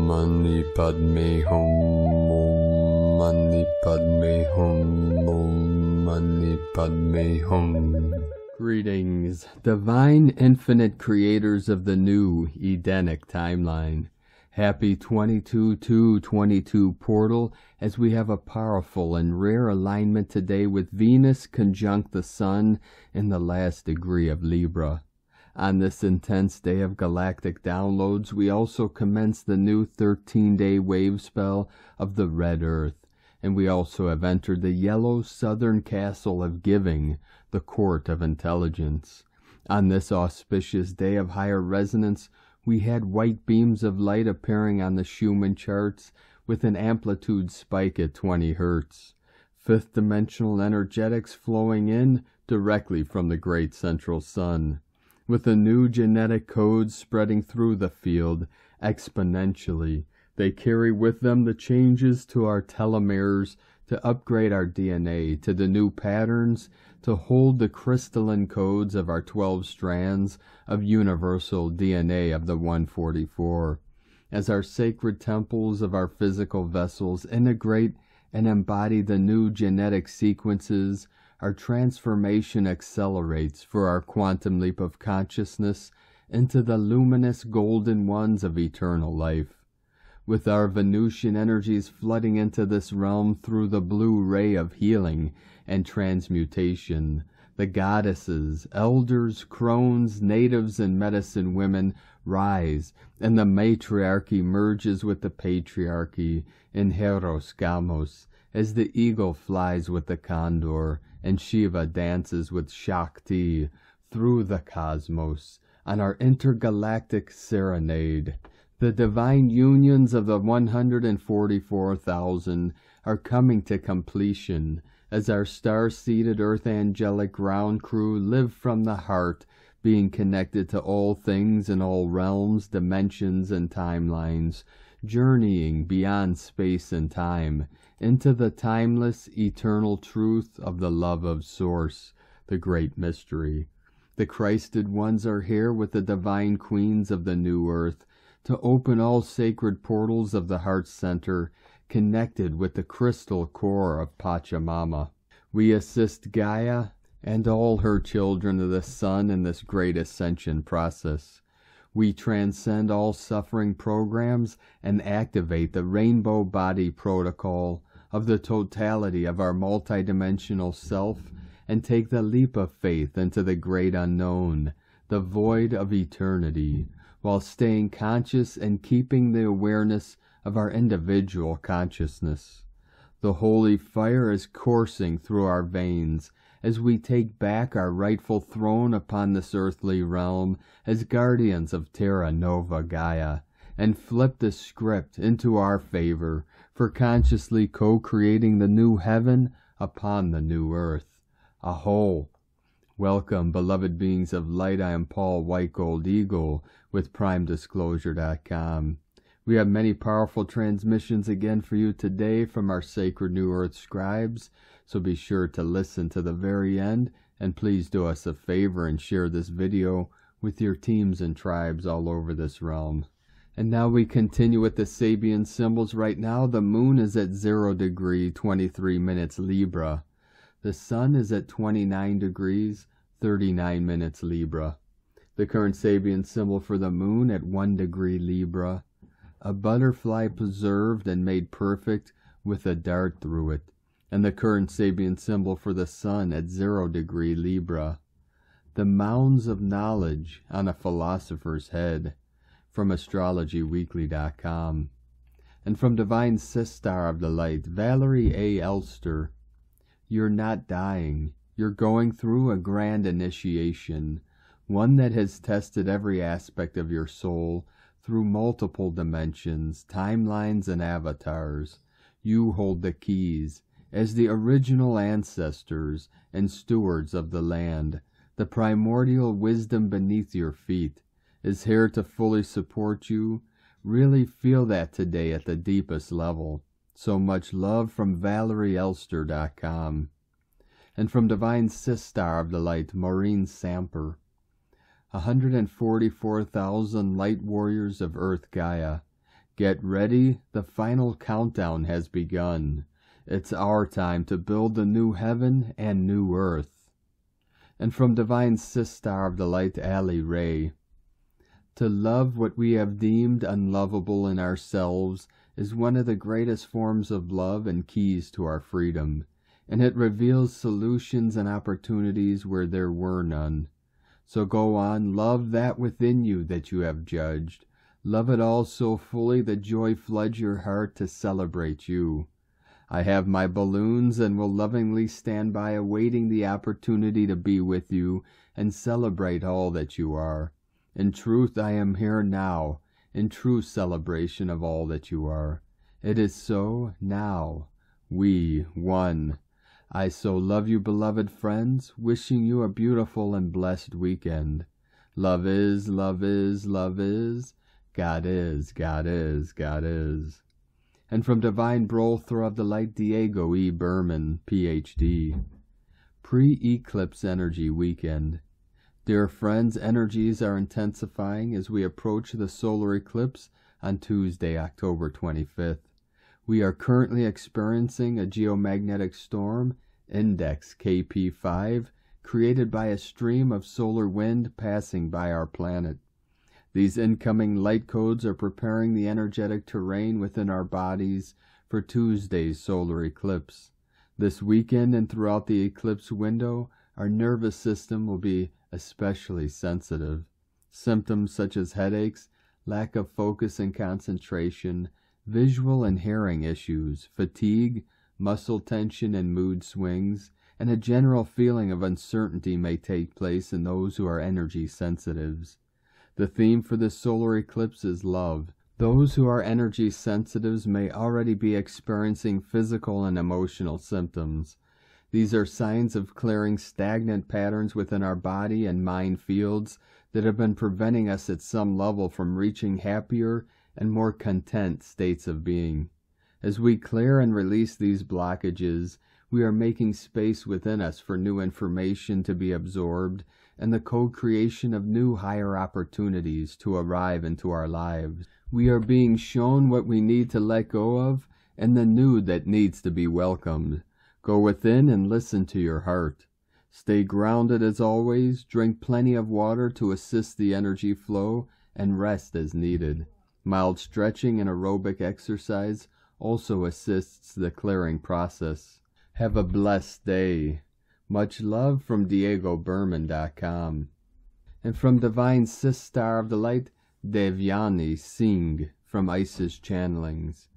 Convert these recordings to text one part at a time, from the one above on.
Mani Padme Hum, Om Mani Padme Hum, Om Mani Padme Hum. Greetings, divine infinite creators of the new Edenic timeline. Happy 22/2/22 portal, as we have a powerful and rare alignment today with Venus conjunct the Sun in the last degree of Libra. On this intense day of galactic downloads, we also commence the new 13-day wave spell of the Red Earth, and we also have entered the yellow southern castle of giving, the court of intelligence. On this auspicious day of higher resonance, we had white beams of light appearing on the Schumann charts with an amplitude spike at 20 Hz. Fifth dimensional energetics flowing in directly from the great central sun, with the new genetic codes spreading through the field exponentially. They carry with them the changes to our telomeres to upgrade our DNA to the new patterns, to hold the crystalline codes of our 12 strands of universal DNA of the 144. As our sacred temples of our physical vessels integrate and embody the new genetic sequences, our transformation accelerates for our quantum leap of consciousness into the luminous golden ones of eternal life. With our Venusian energies flooding into this realm through the blue ray of healing and transmutation, the goddesses, elders, crones, natives, and medicine women rise, and the matriarchy merges with the patriarchy in Heros Gamos, as the eagle flies with the condor, and Shiva dances with Shakti through the cosmos on our intergalactic serenade. The divine unions of the 144,000 are coming to completion as our star-seated earth angelic ground crew live from the heart, being connected to all things in all realms, dimensions, and timelines, journeying beyond space and time into the timeless, eternal truth of the love of Source, the great mystery. The Christed ones are here with the divine queens of the new earth, to open all sacred portals of the heart center, connected with the crystal core of Pachamama. We assist Gaia and all her children of the sun in this great ascension process. We transcend all suffering programs and activate the rainbow body protocol of the totality of our multidimensional self, and take the leap of faith into the great unknown, the void of eternity, while staying conscious and keeping the awareness of our individual consciousness. The holy fire is coursing through our veins as we take back our rightful throne upon this earthly realm as guardians of Terra Nova Gaia, and flip the script into our favor for consciously co-creating the new heaven upon the new earth. Aho! Welcome, beloved beings of light. I am Paul White Gold Eagle with PrimeDisclosure.com. We have many powerful transmissions again for you today from our sacred New Earth scribes, so be sure to listen to the very end, and please do us a favor and share this video with your teams and tribes all over this realm. And now we continue with the Sabian symbols. Right now the moon is at 0 degree 23 minutes Libra. The sun is at 29 degrees 39 minutes Libra. The current Sabian symbol for the moon at 1 degree Libra. A butterfly preserved and made perfect with a dart through it. And the current Sabian symbol for the sun at 0 degree Libra. The mounds of knowledge on a philosopher's head, from astrologyweekly.com. And from Divine Sistar of the Light, Valerie A. Elster. You're not dying. You're going through a grand initiation, one that has tested every aspect of your soul through multiple dimensions, timelines, and avatars. You hold the keys as the original ancestors and stewards of the land. The primordial wisdom beneath your feet is here to fully support you. Really feel that today at the deepest level. So much love from ValerieElster.com. And from Divine Sistar of the Light, Maureen Samper. 144,000 light warriors of Earth Gaia, Get ready, the final countdown has begun. It's our time to build the new heaven and new earth. And from Divine Sister of the Light, Ali Ray, to love what we have deemed unlovable in ourselves is one of the greatest forms of love and keys to our freedom, and it reveals solutions and opportunities where there were none. So go on, love that within you that you have judged. Love it all so fully that joy floods your heart to celebrate you. I have my balloons and will lovingly stand by awaiting the opportunity to be with you and celebrate all that you are. In truth, I am here now, in true celebration of all that you are. It is so now. We, one. I so love you, beloved friends, wishing you a beautiful and blessed weekend. Love is, love is, love is. God is, God is, God is. And from Divine Brother of the Light, Diego E. Berman, Ph.D. Pre-Eclipse Energy Weekend. Dear friends, energies are intensifying as we approach the solar eclipse on Tuesday, October 25th. We are currently experiencing a geomagnetic storm, index KP5, created by a stream of solar wind passing by our planet. These incoming light codes are preparing the energetic terrain within our bodies for Tuesday's solar eclipse. This weekend and throughout the eclipse window, our nervous system will be especially sensitive. Symptoms such as headaches, lack of focus and concentration, visual and hearing issues, fatigue, muscle tension and mood swings, and a general feeling of uncertainty may take place in those who are energy sensitives. The theme for this solar eclipse is love. Those who are energy sensitives may already be experiencing physical and emotional symptoms. These are signs of clearing stagnant patterns within our body and mind fields that have been preventing us at some level from reaching happier and more content states of being. As we clear and release these blockages, we are making space within us for new information to be absorbed and the co-creation of new higher opportunities to arrive into our lives. We are being shown what we need to let go of and the new that needs to be welcomed. Go within and listen to your heart. Stay grounded as always, drink plenty of water to assist the energy flow, and rest as needed. Mild stretching and aerobic exercise also assists the clearing process. Have a blessed day. Much love from DiegoBerman.com. And from Divine Sister of the Light, Devyani Singh from Isis Channelings.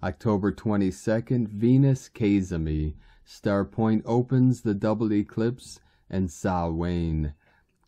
October 22nd, Venus Cazimi. Star Point opens the double eclipse and Samhain.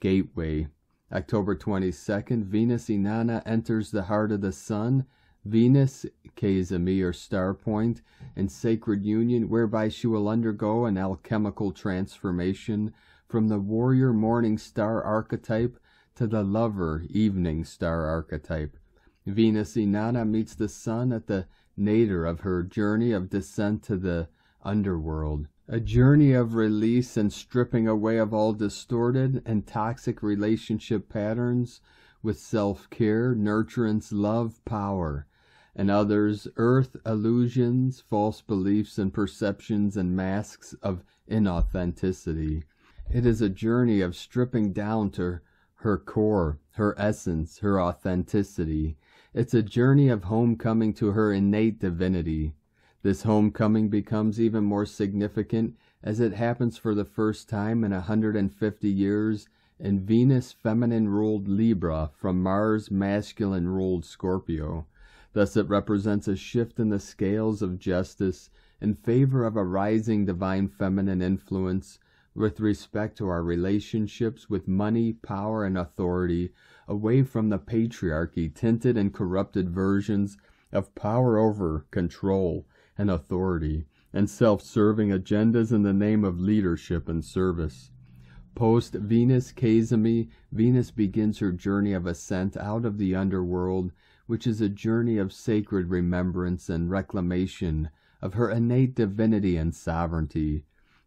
Gateway. October 22nd, Venus Inanna enters the heart of the sun. Venus Cazimi, or Star Point, in sacred union, whereby she will undergo an alchemical transformation from the warrior morning star archetype to the lover evening star archetype. Venus Inanna meets the sun at the nadir of her journey of descent to the underworld, a journey of release and stripping away of all distorted and toxic relationship patterns with self-care, nurturance, love, power, and others, earth illusions, false beliefs and perceptions and masks of inauthenticity. It is a journey of stripping down to her core, her essence, her authenticity. It's a journey of homecoming to her innate divinity. This homecoming becomes even more significant as it happens for the first time in 150 years in Venus feminine-ruled Libra from Mars masculine-ruled Scorpio. Thus it represents a shift in the scales of justice in favor of a rising divine feminine influence with respect to our relationships with money, power, and authority, away from the patriarchy tinted and corrupted versions of power over, control, and authority, and self-serving agendas in the name of leadership and service. Post-Venus Cazimi, Venus begins her journey of ascent out of the underworld, which is a journey of sacred remembrance and reclamation of her innate divinity and sovereignty.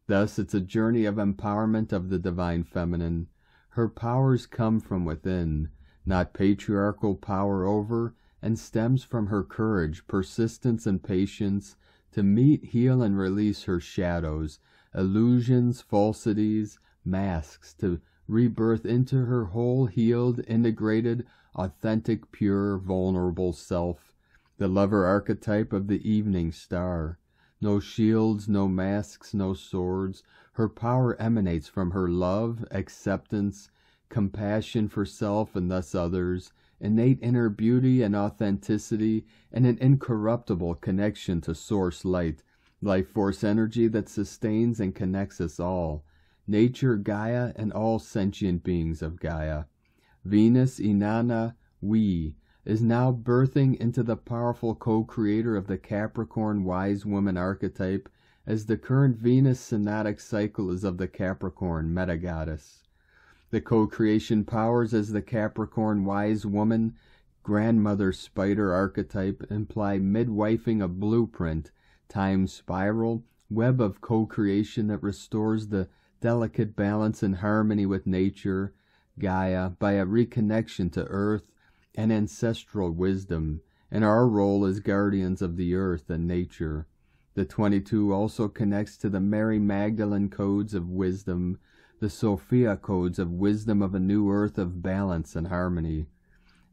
Thus, it's a journey of empowerment of the divine feminine. Her powers come from within, not patriarchal power over and stems from her courage, persistence, and patience to meet, heal, and release her shadows, illusions, falsities, masks, to rebirth into her whole, healed, integrated, authentic, pure, vulnerable self, the lover archetype of the evening star. No shields, no masks, no swords. Her power emanates from her love, acceptance, compassion for self and thus others, innate inner beauty and authenticity, and an incorruptible connection to source light, life force energy that sustains and connects us all, nature, Gaia, and all sentient beings of Gaia. Venus, Inanna, we, is now birthing into the powerful co-creator of the Capricorn wise woman archetype, as the current Venus synodic cycle is of the Capricorn meta-goddess. The co-creation powers as the Capricorn wise woman, grandmother spider archetype imply midwifing a blueprint, time spiral, web of co-creation that restores the delicate balance and harmony with nature, Gaia, by a reconnection to earth and ancestral wisdom, and our role as guardians of the earth and nature. The 22 also connects to the Mary Magdalene codes of wisdom, the Sophia codes of wisdom of a new earth of balance and harmony.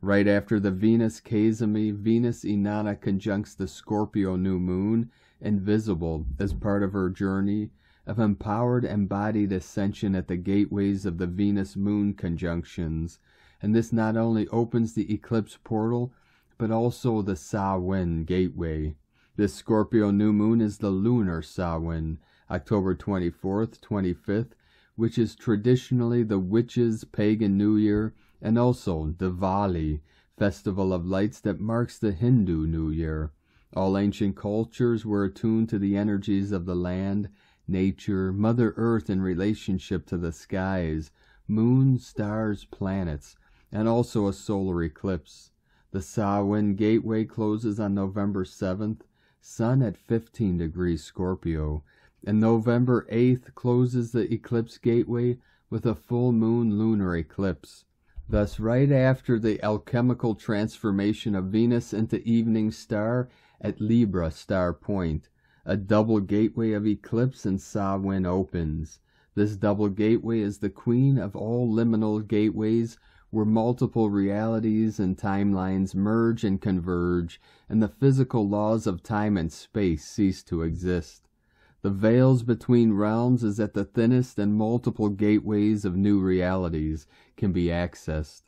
Right after the Venus Cazimi, Venus Inanna conjuncts the Scorpio new moon, invisible as part of her journey of empowered embodied ascension at the gateways of the Venus-Moon conjunctions, and this not only opens the eclipse portal, but also the Samhain gateway. This Scorpio new moon is the lunar Samhain, October 24th, 25th, which is traditionally the witches' pagan New Year, and also Diwali, festival of lights that marks the Hindu New Year. All ancient cultures were attuned to the energies of the land, nature, Mother Earth in relationship to the skies, moon, stars, planets, and also a solar eclipse. The Samhain gateway closes on November 7th, Sun at 15 degrees Scorpio, and November 8th closes the eclipse gateway with a full moon lunar eclipse. Thus, right after the alchemical transformation of Venus into evening star at Libra star point, a double gateway of eclipse and Samhain opens. This double gateway is the queen of all liminal gateways, where multiple realities and timelines merge and converge, and the physical laws of time and space cease to exist. The veils between realms is at the thinnest, and multiple gateways of new realities can be accessed.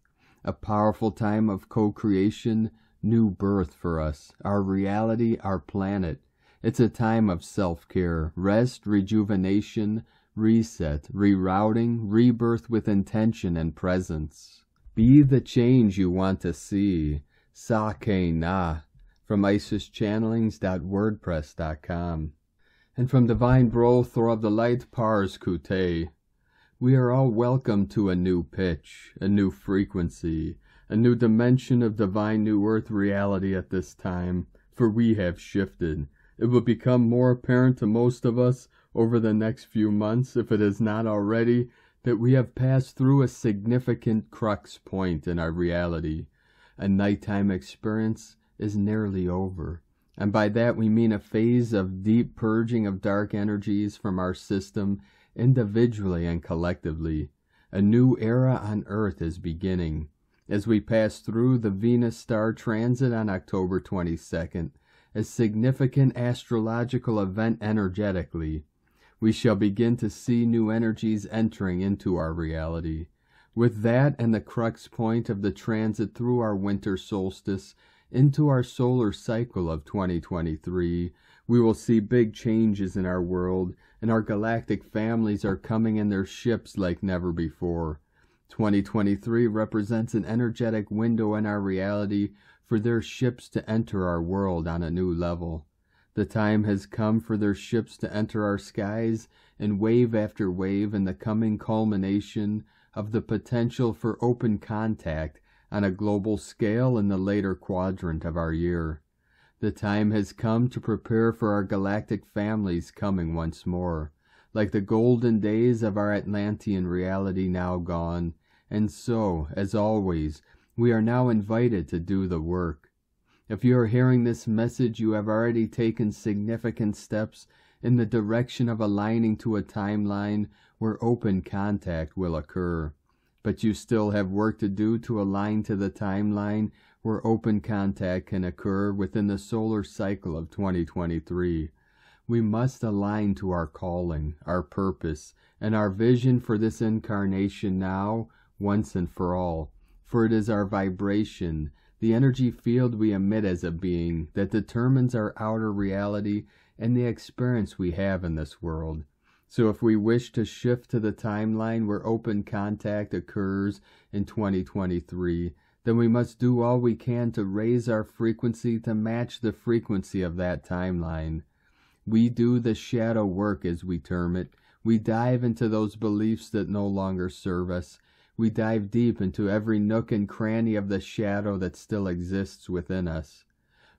A powerful time of co-creation, new birth for us, our reality, our planet. It's a time of self-care, rest, rejuvenation, reset, rerouting, rebirth with intention and presence. Be the change you want to see. Sake Na, from isischannelings.wordpress.com. And from Divine Bro, Thor of the Light, Pars Kute. We are all welcome to a new pitch, a new frequency, a new dimension of divine new earth reality at this time, for we have shifted. It will become more apparent to most of us over the next few months, if it is not already, that we have passed through a significant crux point in our reality. A nighttime experience is nearly over, and by that we mean a phase of deep purging of dark energies from our system, individually and collectively. A new era on Earth is beginning. As we pass through the Venus star transit on October 22nd, a significant astrological event energetically, we shall begin to see new energies entering into our reality. With that and the crux point of the transit through our winter solstice into our solar cycle of 2023, we will see big changes in our world, and our galactic families are coming in their ships like never before. 2023 represents an energetic window in our reality for their ships to enter our world on a new level. The time has come for their ships to enter our skies in wave after wave, in the coming culmination of the potential for open contact on a global scale in the later quadrant of our year. The time has come to prepare for our galactic families coming once more, like the golden days of our Atlantean reality now gone, and so, as always, we are now invited to do the work. If you are hearing this message, you have already taken significant steps in the direction of aligning to a timeline where open contact will occur. But you still have work to do to align to the timeline where open contact can occur within the solar cycle of 2023. We must align to our calling, our purpose, and our vision for this incarnation now, once and for all. For it is our vibration, the energy field we emit as a being, that determines our outer reality and the experience we have in this world. So if we wish to shift to the timeline where open contact occurs in 2023, then we must do all we can to raise our frequency to match the frequency of that timeline. We do the shadow work, as we term it. We dive into those beliefs that no longer serve us. We dive deep into every nook and cranny of the shadow that still exists within us.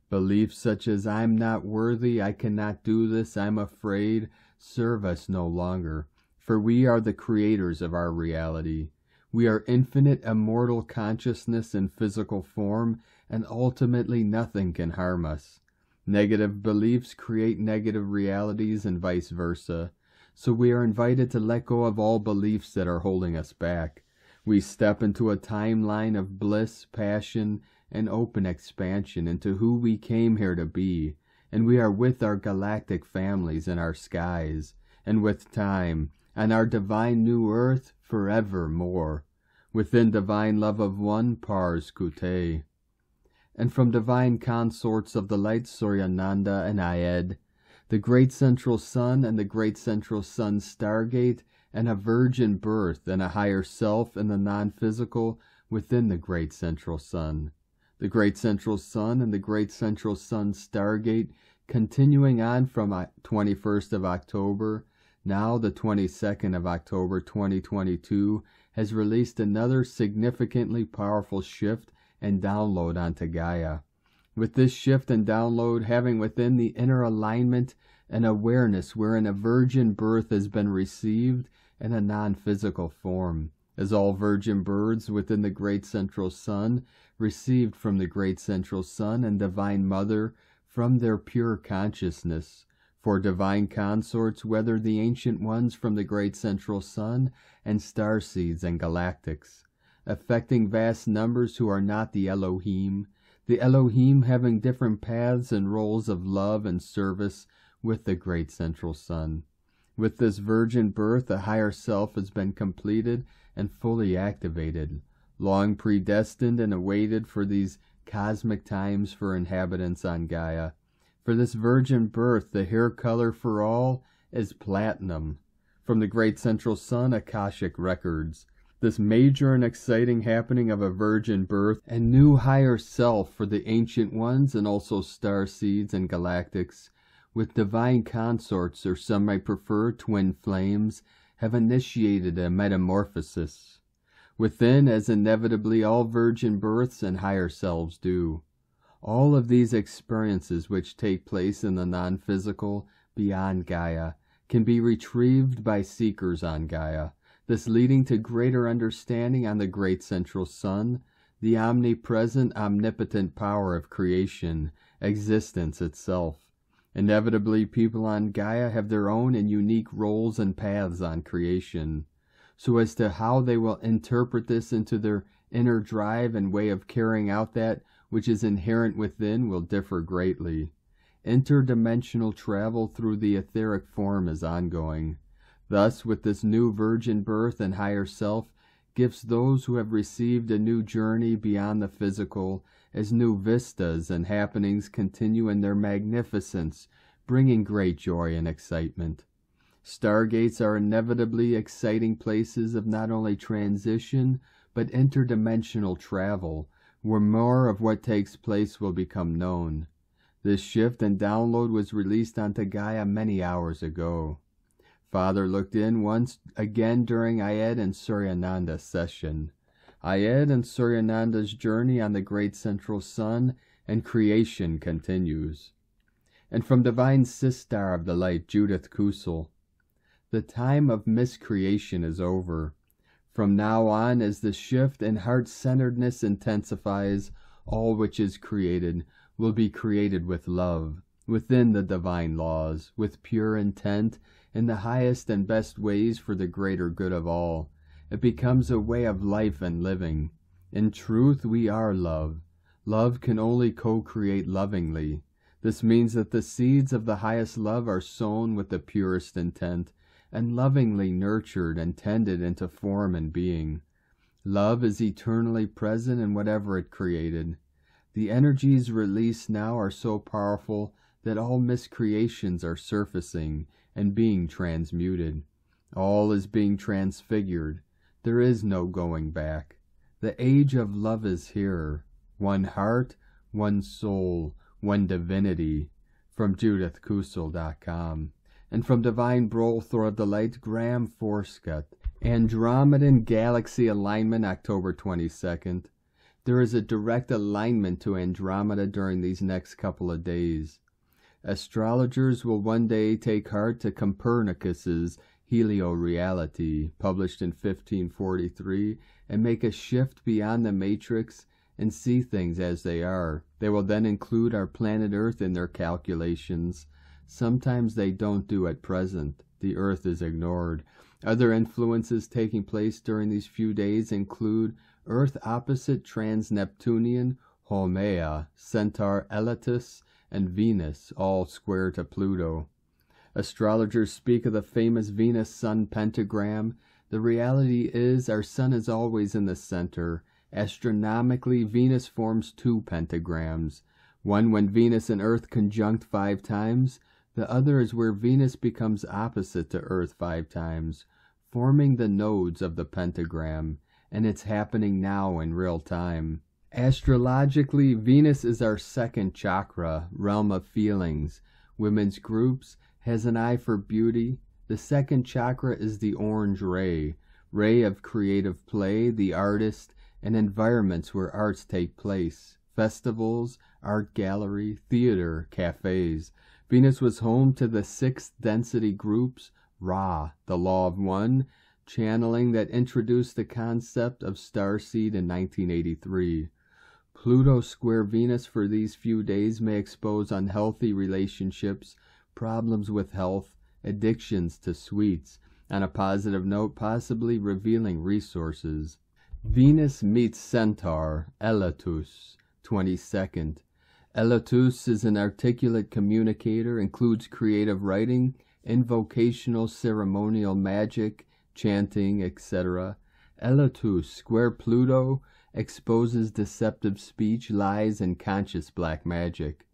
Beliefs such as I'm not worthy, I cannot do this, I'm afraid, serve us no longer, for we are the creators of our reality. We are infinite, immortal consciousness in physical form, and ultimately nothing can harm us. Negative beliefs create negative realities and vice versa, so we are invited to let go of all beliefs that are holding us back. We step into a timeline of bliss, passion, and open expansion into who we came here to be, and we are with our galactic families in our skies, and with time, and our divine new earth forevermore, within divine love of one, Pars Kute. And from divine consorts of the light, Suryananda and Ayed, the great central sun and the great central sun stargate, and a virgin birth and a higher self in the non-physical within the great central sun. The great central sun and the great central sun stargate continuing on from 21st of October, now the 22nd of October 2022, has released another significantly powerful shift and download onto Gaia. With this shift and download having within the inner alignment and awareness wherein a virgin birth has been received in a non-physical form, as all virgin births within the great central sun received from the great central sun and divine mother from their pure consciousness. For divine consorts, whether the ancient ones from the great central sun and starseeds and galactics, affecting vast numbers who are not the Elohim having different paths and roles of love and service with the great central sun. With this virgin birth, a higher self has been completed and fully activated, long predestined and awaited for these cosmic times for inhabitants on Gaia. For this virgin birth, the hair color for all is platinum. From the great central sun, Akashic records. This major and exciting happening of a virgin birth and new higher self for the ancient ones and also starseeds and galactics, with divine consorts, or some might prefer twin flames, have initiated a metamorphosis within, as inevitably all virgin births and higher selves do. All of these experiences which take place in the non-physical beyond Gaia can be retrieved by seekers on Gaia, this leading to greater understanding on the great central sun, the omnipresent, omnipotent power of creation, existence itself. Inevitably, people on Gaia have their own and unique roles and paths on creation, so as to how they will interpret this into their inner drive and way of carrying out that which is inherent within will differ greatly. Interdimensional travel through the etheric form is ongoing. Thus, with this new virgin birth and higher self, gives those who have received a new journey beyond the physical, as new vistas and happenings continue in their magnificence, bringing great joy and excitement. Stargates are inevitably exciting places of not only transition, but interdimensional travel, where more of what takes place will become known. This shift and download was released onto Gaia many hours ago. Father looked in once again during Ayed and Suryananda's session. Ayed and Suryananda's journey on the great central sun and creation continues. And from divine sistar of the light, Judith Kusel, the time of miscreation is over. From now on, as the shift and heart-centeredness intensifies, all which is created will be created with love, within the divine laws, with pure intent, in the highest and best ways for the greater good of all. It becomes a way of life and living. In truth, we are love. Love can only co-create lovingly. This means that the seeds of the highest love are sown with the purest intent, and lovingly nurtured and tended into form and being. Love is eternally present in whatever it created. The energies released now are so powerful that all miscreations are surfacing and being transmuted. All is being transfigured. There is no going back. The age of love is here. One heart, one soul, one divinity. From JudithKusel.com. And from Divine Brothor of the Light, Graham Forscott. Andromedan Galaxy Alignment, October 22nd. There is a direct alignment to Andromeda during these next couple of days. Astrologers will one day take heart to Copernicus's helioreality, published in 1543, and make a shift beyond the matrix and see things as they are. They will then include our planet Earth in their calculations. Sometimes they don't do at present. The Earth is ignored. Other influences taking place during these few days include Earth opposite trans-Neptunian Haumea, Centaur Elatus, and Venus, all square to Pluto. Astrologers speak of the famous Venus-Sun pentagram. The reality is our Sun is always in the center. Astronomically, Venus forms two pentagrams. One when Venus and Earth conjunct 5 times. The other is where Venus becomes opposite to Earth 5 times, forming the nodes of the pentagram, and it's happening now in real time. Astrologically, Venus is our second chakra, realm of feelings. Women's groups has an eye for beauty. The second chakra is the orange ray of creative play, the artist, and environments where arts take place. Festivals, art gallery, theater, cafes. Venus was home to the 6th density groups, Ra, the Law of One, channeling that introduced the concept of starseed in 1983. Pluto square Venus for these few days may expose unhealthy relationships, problems with health, addictions to sweets. On a positive note, possibly revealing resources. Venus meets Centaur, Elatus, 22nd. Elatus is an articulate communicator, includes creative writing, invocational ceremonial magic, chanting, etc. Elatus square Pluto exposes deceptive speech, lies, and conscious black magic.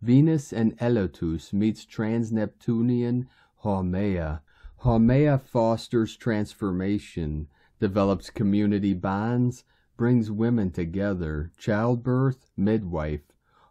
Venus and Elatus meets trans-Neptunian Haumea. Haumea fosters transformation, develops community bonds, brings women together, childbirth, midwife.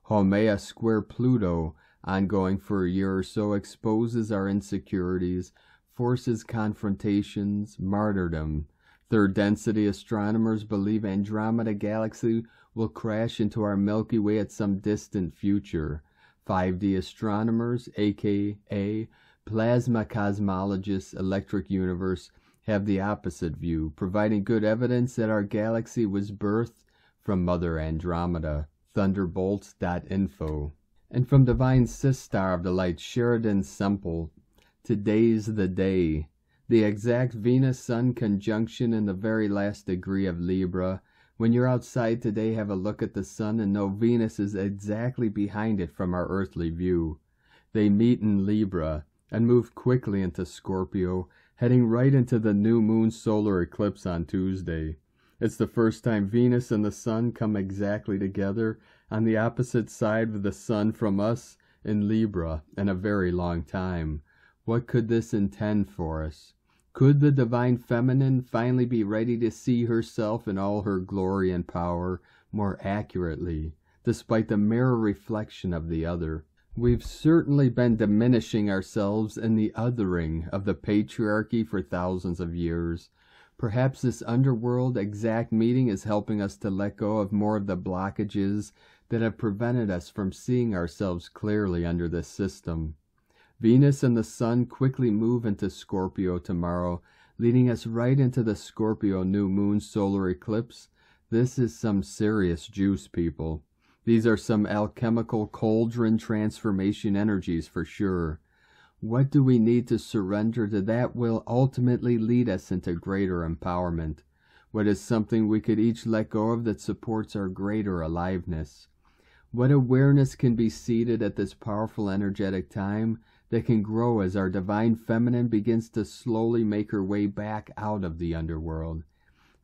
Haumea square Pluto, ongoing for a year or so, exposes our insecurities, forces confrontations, martyrdom. Third density astronomers believe Andromeda Galaxy will crash into our Milky Way at some distant future. 5D astronomers, aka plasma cosmologists, electric universe, have the opposite view, providing good evidence that our galaxy was birthed from Mother Andromeda. Thunderbolts.info. And from Divine Sistar of the Light, Sheridan Semple, today's the day. The exact Venus-Sun conjunction in the very last degree of Libra. When you're outside today, have a look at the Sun and know Venus is exactly behind it from our earthly view. They meet in Libra and move quickly into Scorpio, heading right into the new moon solar eclipse on Tuesday. It's the first time Venus and the Sun come exactly together on the opposite side of the Sun from us in Libra in a very long time. What could this intend for us? Could the Divine Feminine finally be ready to see herself in all her glory and power more accurately, despite the mirror reflection of the other? We've certainly been diminishing ourselves in the othering of the patriarchy for thousands of years. Perhaps this underworld exact meeting is helping us to let go of more of the blockages that have prevented us from seeing ourselves clearly under this system. Venus and the Sun quickly move into Scorpio tomorrow, leading us right into the Scorpio new moon solar eclipse. This is some serious juice, people. These are some alchemical cauldron transformation energies for sure. What do we need to surrender to that will ultimately lead us into greater empowerment? What is something we could each let go of that supports our greater aliveness? What awareness can be seated at this powerful energetic time that can grow as our divine feminine begins to slowly make her way back out of the underworld?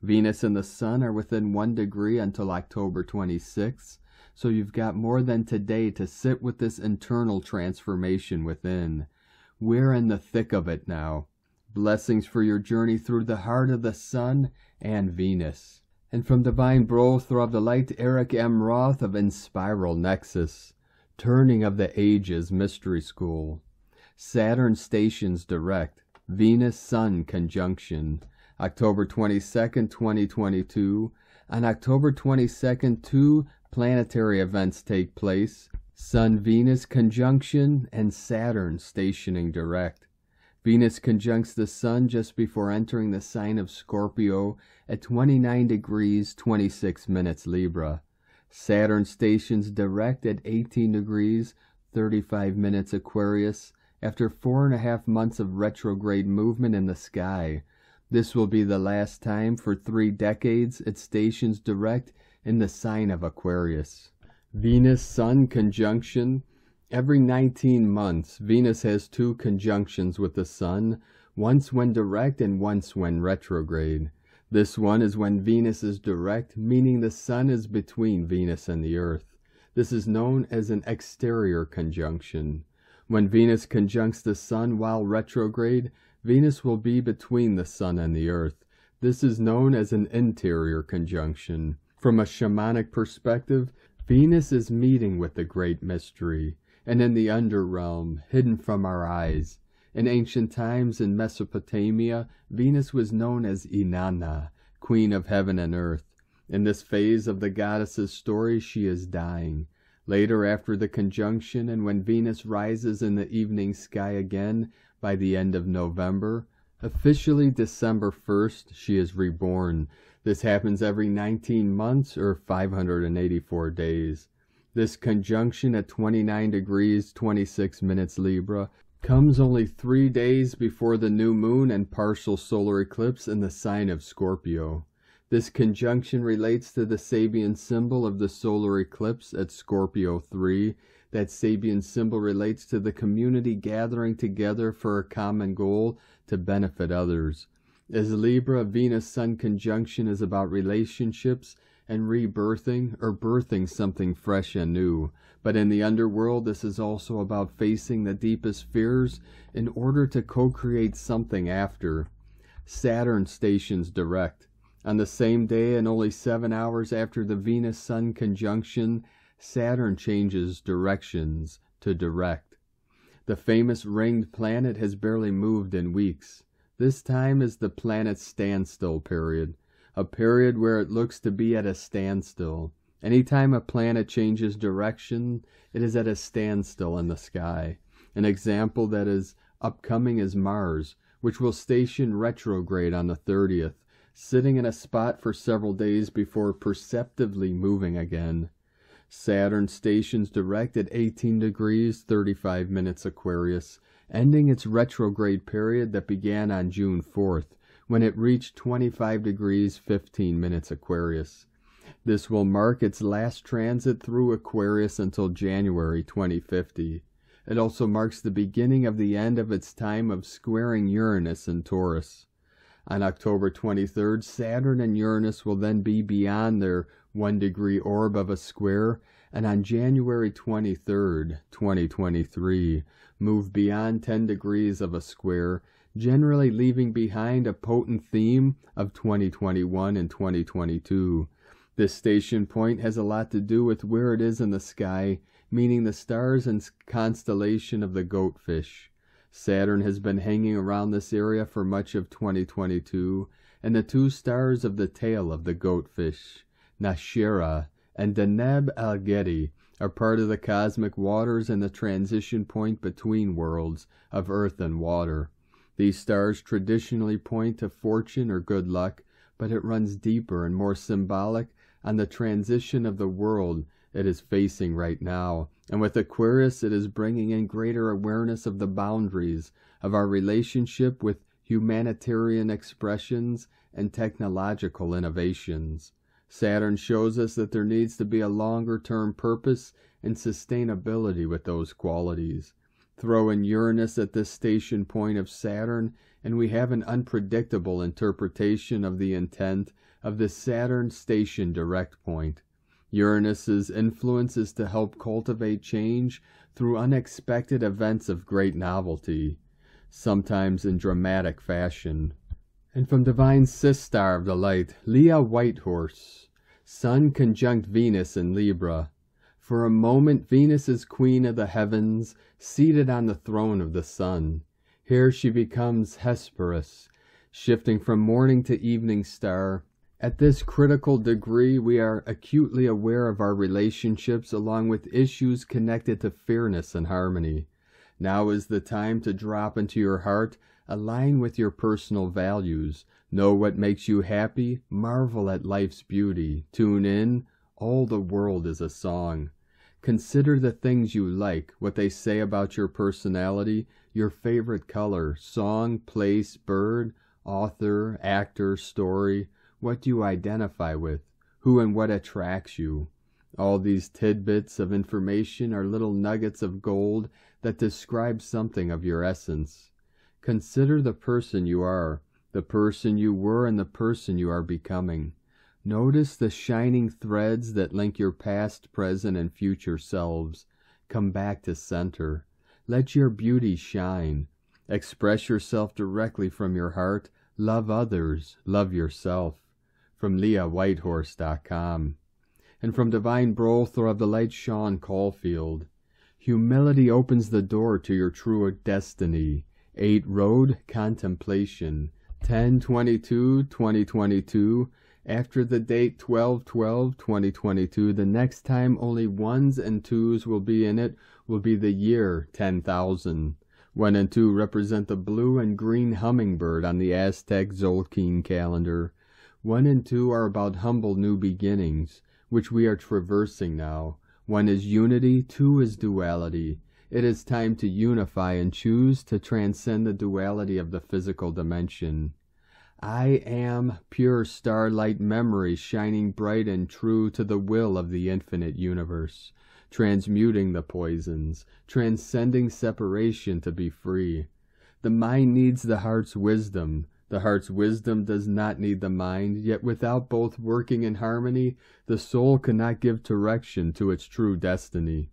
Venus and the Sun are within 1 degree until October 26th, so you've got more than today to sit with this internal transformation within. We're in the thick of it now. Blessings for your journey through the heart of the Sun and Venus. And from Divine Brothel of the Light, Eric M. Roth of Inspiral Nexus. Turning of the Ages Mystery School. Saturn stations direct. Venus-Sun conjunction. October 22nd, 2022. On October 22nd, 2 planetary events take place. Sun-Venus conjunction and Saturn stationing direct. Venus conjuncts the Sun just before entering the sign of Scorpio at 29 degrees 26 minutes Libra. Saturn stations direct at 18 degrees 35 minutes Aquarius after 4.5 months of retrograde movement in the sky. This will be the last time for 3 decades it stations direct in the sign of Aquarius. Venus-Sun conjunction. Every 19 months, Venus has 2 conjunctions with the Sun, once when direct and once when retrograde. This one is when Venus is direct, meaning the Sun is between Venus and the Earth. This is known as an exterior conjunction. When Venus conjuncts the Sun while retrograde, Venus will be between the Sun and the Earth. This is known as an interior conjunction. From a shamanic perspective, Venus is meeting with the Great Mystery, and in the underrealm, hidden from our eyes. In ancient times in Mesopotamia, Venus was known as Inanna, Queen of Heaven and Earth. In this phase of the goddess's story, she is dying. Later, after the conjunction, and when Venus rises in the evening sky again by the end of November, officially December 1st, she is reborn. This happens every 19 months or 584 days. This conjunction at 29 degrees 26 minutes Libra comes only 3 days before the new moon and partial solar eclipse in the sign of Scorpio. This conjunction relates to the Sabian symbol of the solar eclipse at Scorpio 3. That Sabian symbol relates to the community gathering together for a common goal to benefit others. As Libra, Venus-Sun conjunction is about relationships and rebirthing or birthing something fresh and new. But in the underworld, this is also about facing the deepest fears in order to co-create something after. Saturn stations direct. On the same day and only 7 hours after the Venus-Sun conjunction, Saturn changes directions to direct. The famous ringed planet has barely moved in weeks. This time is the planet's standstill period, a period where it looks to be at a standstill. Anytime a planet changes direction, it is at a standstill in the sky. An example that is upcoming is Mars, which will station retrograde on the 30th, sitting in a spot for several days before perceptively moving again. Saturn stations direct at 18 degrees 35 minutes Aquarius, ending its retrograde period that began on June 4th, when it reached 25 degrees 15 minutes Aquarius. This will mark its last transit through Aquarius until January 2050. It also marks the beginning of the end of its time of squaring Uranus in Taurus. On October 23rd, Saturn and Uranus will then be beyond their 1-degree orb of a square, and on January 23rd, 2023, move beyond 10 degrees of a square, generally leaving behind a potent theme of 2021 and 2022. This station point has a lot to do with where it is in the sky, meaning the stars and constellation of the Goatfish. Saturn has been hanging around this area for much of 2022, and the 2 stars of the tail of the Goatfish, Nashira and Deneb al-Gedi, are part of the cosmic waters and the transition point between worlds of earth and water. These stars traditionally point to fortune or good luck, but it runs deeper and more symbolic on the transition of the world it is facing right now. And with Aquarius, it is bringing in greater awareness of the boundaries of our relationship with humanitarian expressions and technological innovations. Saturn shows us that there needs to be a longer-term purpose and sustainability with those qualities. Throw in Uranus at this station point of Saturn, and we have an unpredictable interpretation of the intent of the Saturn station direct point. Uranus's influence is to help cultivate change through unexpected events of great novelty, sometimes in dramatic fashion. And from divine Sistar of the Light, Leah Whitehorse, Sun conjunct Venus in Libra. For a moment, Venus is queen of the heavens, seated on the throne of the sun. Here she becomes Hesperus, shifting from morning to evening star. At this critical degree, we are acutely aware of our relationships along with issues connected to fairness and harmony. Now is the time to drop into your heart, align with your personal values, know what makes you happy, marvel at life's beauty, tune in, all the world is a song. Consider the things you like, what they say about your personality, your favorite color, song, place, bird, author, actor, story. What do you identify with? Who and what attracts you? All these tidbits of information are little nuggets of gold that describe something of your essence. Consider the person you are, the person you were, and the person you are becoming. Notice the shining threads that link your past, present, and future selves. Come back to center. Let your beauty shine. Express yourself directly from your heart. Love others. Love yourself. From LeahWhitehorse.com. And from Divine Brother of the Light, Sean Caulfield. Humility opens the door to your true destiny. 8 Road Contemplation. 10/22/2022. After the date 12/12/2022, the next time only 1s and 2s will be in it will be the year 10,000. 1 and 2 represent the blue and green hummingbird on the Aztec Tzolk'in calendar. 1 and 2 are about humble new beginnings, which we are traversing now. 1 is unity, 2 is duality. It is time to unify and choose to transcend the duality of the physical dimension. I am pure starlight memory, shining bright and true to the will of the infinite universe, transmuting the poisons, transcending separation to be free. The mind needs the heart's wisdom. The heart's wisdom does not need the mind, yet without both working in harmony, the soul cannot give direction to its true destiny.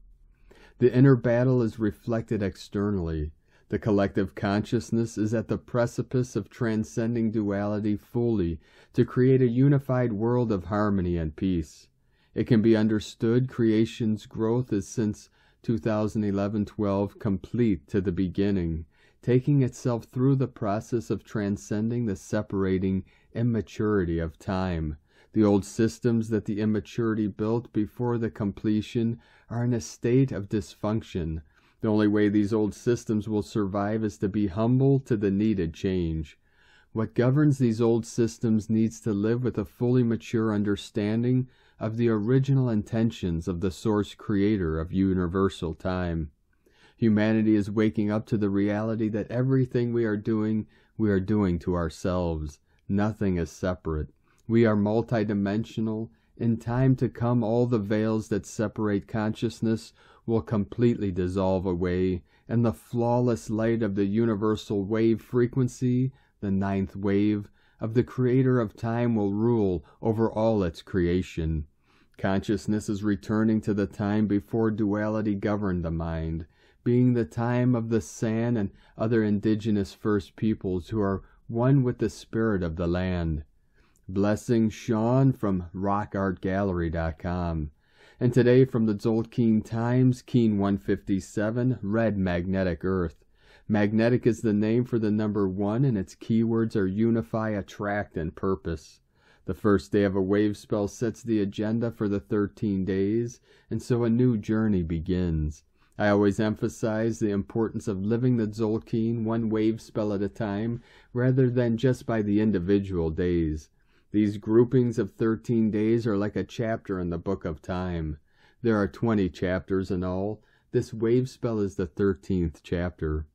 The inner battle is reflected externally. The collective consciousness is at the precipice of transcending duality fully to create a unified world of harmony and peace. It can be understood creation's growth is since 2011-12 complete to the beginning, taking itself through the process of transcending the separating immaturity of time. The old systems that the immaturity built before the completion are in a state of dysfunction. The only way these old systems will survive is to be humble to the needed change. What governs these old systems needs to live with a fully mature understanding of the original intentions of the source creator of universal time. Humanity is waking up to the reality that everything we are doing to ourselves. Nothing is separate. We are multidimensional. In time to come, all the veils that separate consciousness will completely dissolve away, and the flawless light of the universal wave frequency, the 9th wave, of the creator of time will rule over all its creation. Consciousness is returning to the time before duality governed the mind, being the time of the San and other indigenous first peoples who are one with the spirit of the land. Blessing Sean from rockartgallery.com. And today from the Tzolk'in Times, Keen 157, Red Magnetic Earth. Magnetic is the name for the number 1, and its keywords are unify, attract, and purpose. The first day of a wave spell sets the agenda for the 13 days, and so a new journey begins. I always emphasize the importance of living the Tzolk'in one wave spell at a time, rather than just by the individual days. These groupings of 13 days are like a chapter in the book of time. There are 20 chapters in all. This wave spell is the 13th chapter.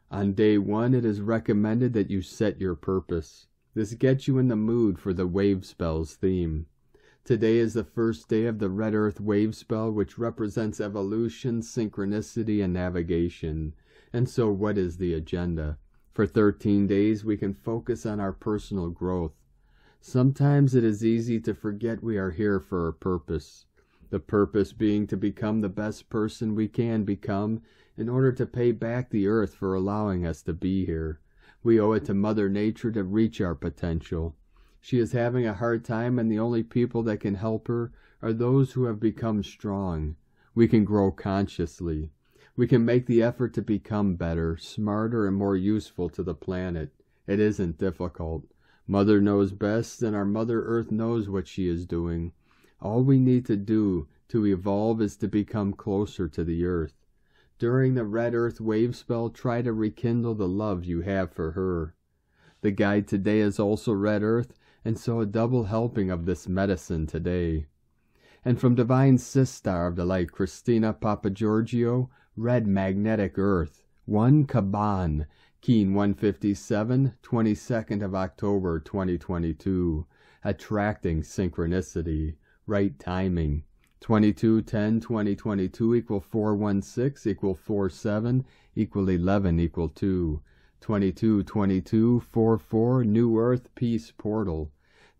On day 1, it is recommended that you set your purpose. This gets you in the mood for the wave spell's theme. Today is the first day of the Red Earth wave spell, which represents evolution, synchronicity, and navigation. And so what is the agenda? For 13 days, we can focus on our personal growth. Sometimes it is easy to forget we are here for a purpose. The purpose being to become the best person we can become in order to pay back the earth for allowing us to be here. We owe it to Mother Nature to reach our potential. She is having a hard time, and the only people that can help her are those who have become strong. We can grow consciously. We can make the effort to become better, smarter, and more useful to the planet. It isn't difficult. Mother knows best, and our Mother Earth knows what she is doing. All we need to do to evolve is to become closer to the earth. During the Red Earth wave spell, try to rekindle the love you have for her. The guide today is also Red Earth, and so a double helping of this medicine today. And from Divine Sistar of the Light, Christina Papagiorgio, Red Magnetic Earth, 1 Kaban, Keen 157, 22nd of October 2022. Attracting synchronicity. Right timing. 22-10-2022 equal 416 equal 47 equal 11 equal 2. 22-22-44 New Earth Peace Portal.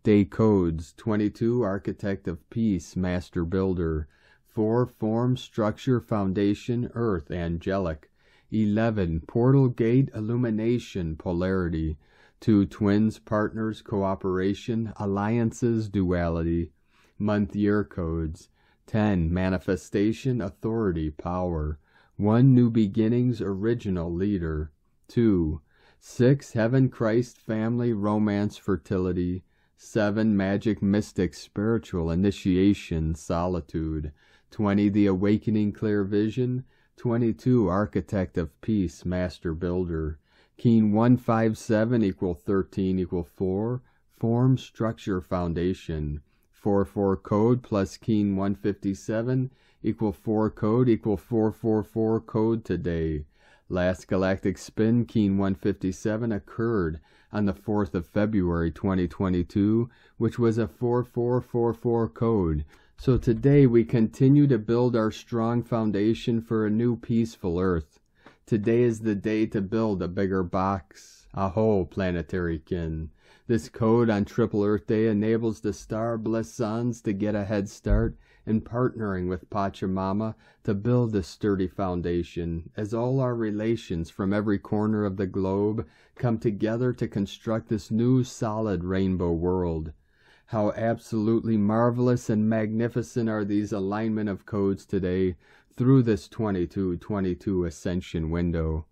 Day codes 22 Architect of Peace Master Builder. 4 Form Structure Foundation Earth Angelic. 11 Portal Gate Illumination Polarity. 2 Twins Partners Cooperation Alliances Duality. Month Year Codes. 10 Manifestation Authority Power. 1 New Beginnings Original Leader. 2 6 Heaven Christ Family Romance Fertility. 7 Magic Mystic Spiritual Initiation Solitude. 20 The Awakening Clear Vision. 22 Architect of Peace Master Builder. Keen 157 equal 13 equal 4 Form Structure Foundation. 4-4 Code plus Keen 157 equal 4 Code equal 444 Code today. Last galactic spin Keen 157 occurred on the 4th of February 2022, which was a 4444 code. So today we continue to build our strong foundation for a new peaceful Earth. Today is the day to build a bigger box. Aho, planetary kin. This code on Triple Earth Day enables the star-blessed sons to get a head start in partnering with Pachamama to build a sturdy foundation, as all our relations from every corner of the globe come together to construct this new solid rainbow world. How absolutely marvelous and magnificent are these alignment of codes today through this 2222 ascension window.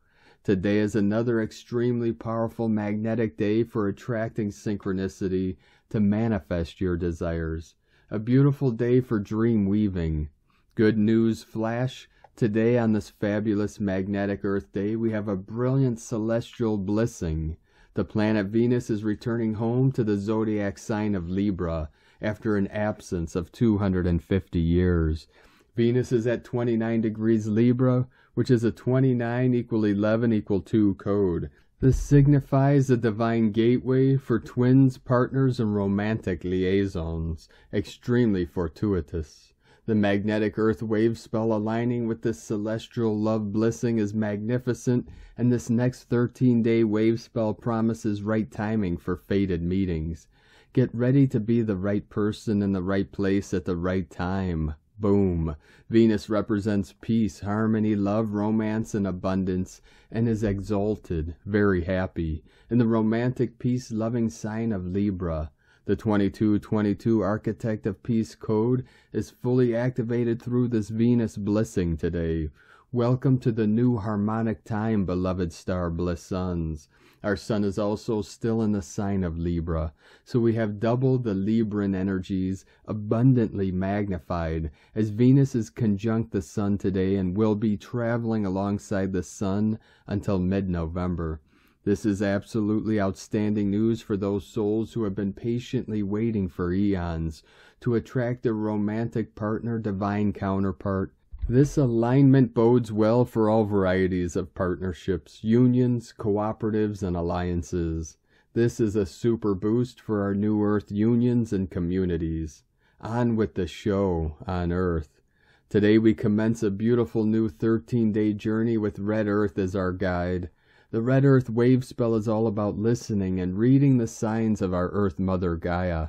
Today is another extremely powerful magnetic day for attracting synchronicity to manifest your desires. A beautiful day for dream weaving. Good news flash. Today on this fabulous magnetic Earth Day, we have a brilliant celestial blissing. The planet Venus is returning home to the zodiac sign of Libra after an absence of 250 years. Venus is at 29 degrees Libra, which is a 29 equal 11 equal 2 code. This signifies a divine gateway for twins, partners, and romantic liaisons. Extremely fortuitous. The magnetic earth wave spell aligning with this celestial love blissing is magnificent, and this next 13-day wave spell promises right timing for fated meetings. Get ready to be the right person in the right place at the right time. Boom. Venus represents peace, harmony, love, romance, and abundance, and is exalted, very happy, in the romantic, peace-loving sign of Libra. The 2222 Architect of Peace code is fully activated through this Venus blissing today. Welcome to the new harmonic time, beloved star bliss sons. Our sun is also still in the sign of Libra, so we have double the Libran energies, abundantly magnified, as Venus is conjunct the sun today and will be traveling alongside the sun until mid-November. This is absolutely outstanding news for those souls who have been patiently waiting for eons to attract a romantic partner, divine counterpart. This alignment bodes well for all varieties of partnerships, unions, cooperatives, and alliances. This is a super boost for our New Earth unions and communities. On with the show on Earth. Today we commence a beautiful new 13-day journey with Red Earth as our guide. The Red Earth wave spell is all about listening and reading the signs of our Earth Mother Gaia.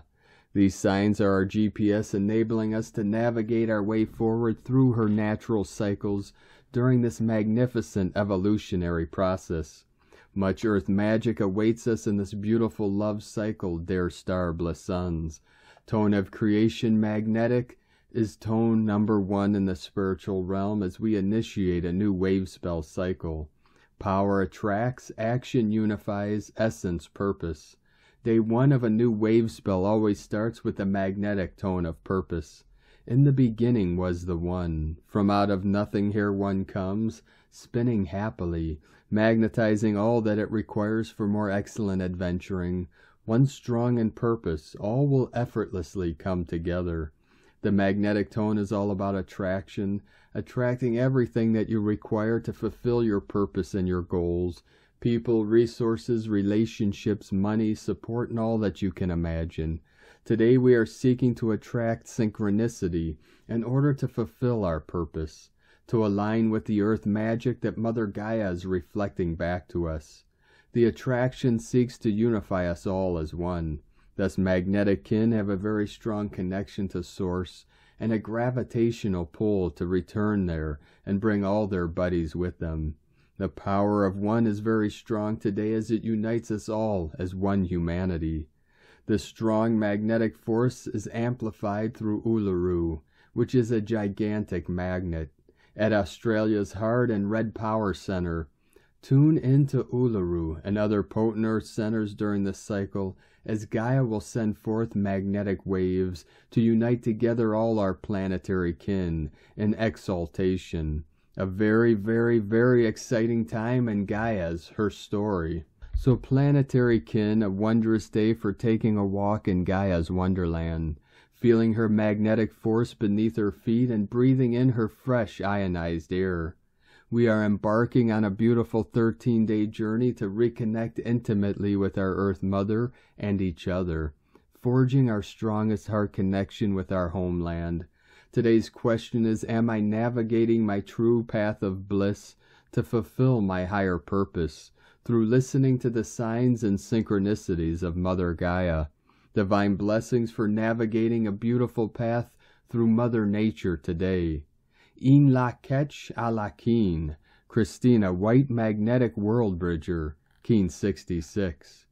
These signs are our GPS enabling us to navigate our way forward through her natural cycles during this magnificent evolutionary process. Much Earth magic awaits us in this beautiful love cycle, dear star bliss suns. Tone of creation magnetic is tone number 1 in the spiritual realm as we initiate a new wave spell cycle. Power attracts, action unifies, essence purpose. Day 1 of a new wave spell always starts with a magnetic tone of purpose. In the beginning was the One. From out of nothing here one comes, spinning happily, magnetizing all that it requires for more excellent adventuring. One strong in purpose, all will effortlessly come together. The magnetic tone is all about attraction, attracting everything that you require to fulfill your purpose and your goals. People, resources, relationships, money, support, and all that you can imagine. Today we are seeking to attract synchronicity in order to fulfill our purpose, to align with the earth magic that Mother Gaia is reflecting back to us. The attraction seeks to unify us all as one. Thus magnetic kin have a very strong connection to Source and a gravitational pull to return there and bring all their buddies with them. The power of one is very strong today as it unites us all as one humanity. This strong magnetic force is amplified through Uluru, which is a gigantic magnet. At Australia's heart and Red Power Center, tune into Uluru and other potent earth centers during this cycle as Gaia will send forth magnetic waves to unite together all our planetary kin in exaltation. A very, very, very exciting time in Gaia's, her story. So planetary kin, a wondrous day for taking a walk in Gaia's wonderland, feeling her magnetic force beneath her feet and breathing in her fresh ionized air. We are embarking on a beautiful 13-day journey to reconnect intimately with our Earth Mother and each other, forging our strongest heart connection with our homeland. Today's question is, am I navigating my true path of bliss to fulfill my higher purpose through listening to the signs and synchronicities of Mother Gaia? Divine blessings for navigating a beautiful path through Mother Nature today. In la ketch a la keen, Christina, White Magnetic World Bridger, Keen 66.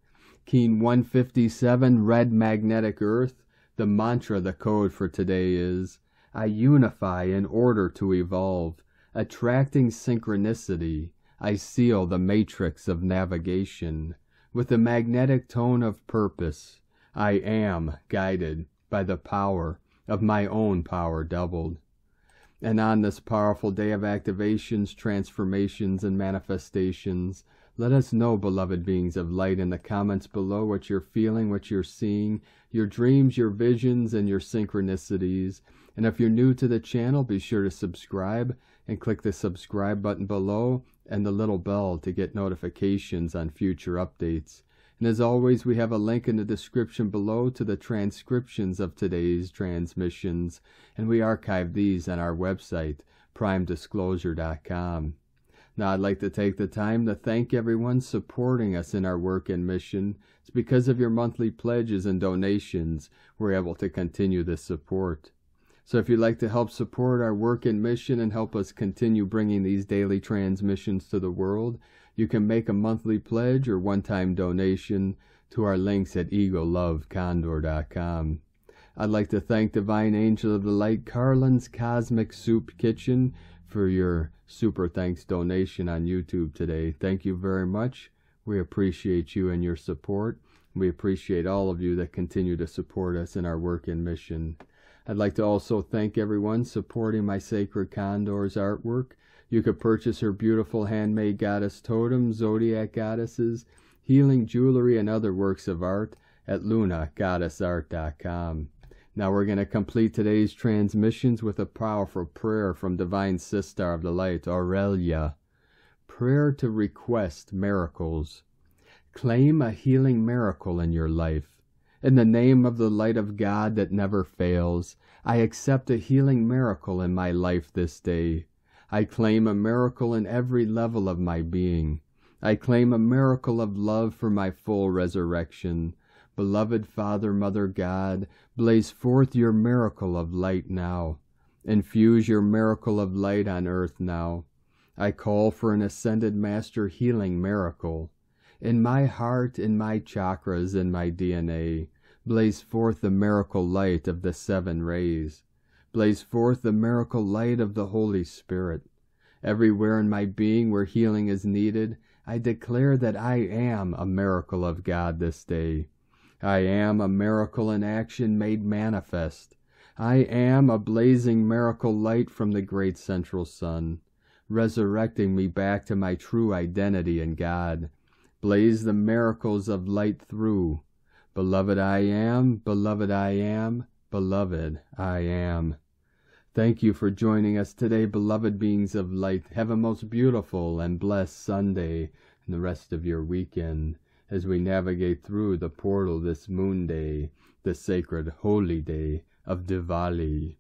Keen 157, Red Magnetic Earth. The mantra, the code for today is, I unify in order to evolve, attracting synchronicity. I seal the matrix of navigation with the magnetic tone of purpose. I am guided by the power of my own power doubled. And on this powerful day of activations, transformations, and manifestations, let us know, beloved beings of light, in the comments below what you're feeling, what you're seeing, your dreams, your visions, and your synchronicities. And if you're new to the channel, be sure to subscribe and click the subscribe button below and the little bell to get notifications on future updates. And as always, we have a link in the description below to the transcriptions of today's transmissions, and we archive these on our website, primedisclosure.com. Now, I'd like to take the time to thank everyone supporting us in our work and mission. It's because of your monthly pledges and donations we're able to continue this support. So if you'd like to help support our work and mission and help us continue bringing these daily transmissions to the world, you can make a monthly pledge or one-time donation to our links at egolovecondor.com. I'd like to thank Divine Angel of the Light, Carlin's Cosmic Soup Kitchen, for your super thanks donation on YouTube today. Thank you very much. We appreciate you and your support. We appreciate all of you that continue to support us in our work and mission. I'd like to also thank everyone supporting my Sacred Condors artwork. You could purchase her beautiful handmade goddess totems, zodiac goddesses, healing jewelry, and other works of art at lunagoddessart.com. Now we're going to complete today's transmissions with a powerful prayer from Divine Sister of the Light, Aurelia. Prayer to request miracles. Claim a healing miracle in your life. In the name of the light of God that never fails, I accept a healing miracle in my life this day. I claim a miracle in every level of my being. I claim a miracle of love for my full resurrection. Beloved Father, Mother God, blaze forth your miracle of light now. Infuse your miracle of light on earth now. I call for an ascended master healing miracle. In my heart, in my chakras, in my DNA, blaze forth the miracle light of the 7 rays. Blaze forth the miracle light of the Holy Spirit. Everywhere in my being where healing is needed, I declare that I am a miracle of God this day. I am a miracle in action made manifest. I am a blazing miracle light from the great central sun, resurrecting me back to my true identity in God. Blaze the miracles of light through. Beloved I am, beloved I am, beloved I am. Thank you for joining us today, beloved beings of light. Have a most beautiful and blessed Sunday and the rest of your weekend as we navigate through the portal this moon day, the sacred holy day of Diwali.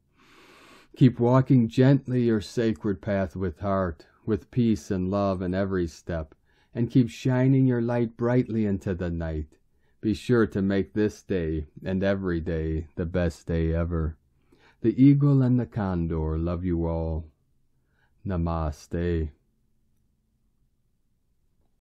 Keep walking gently your sacred path with heart, with peace and love in every step, and keep shining your light brightly into the night. Be sure to make this day and every day the best day ever. The eagle and the condor love you all. Namaste.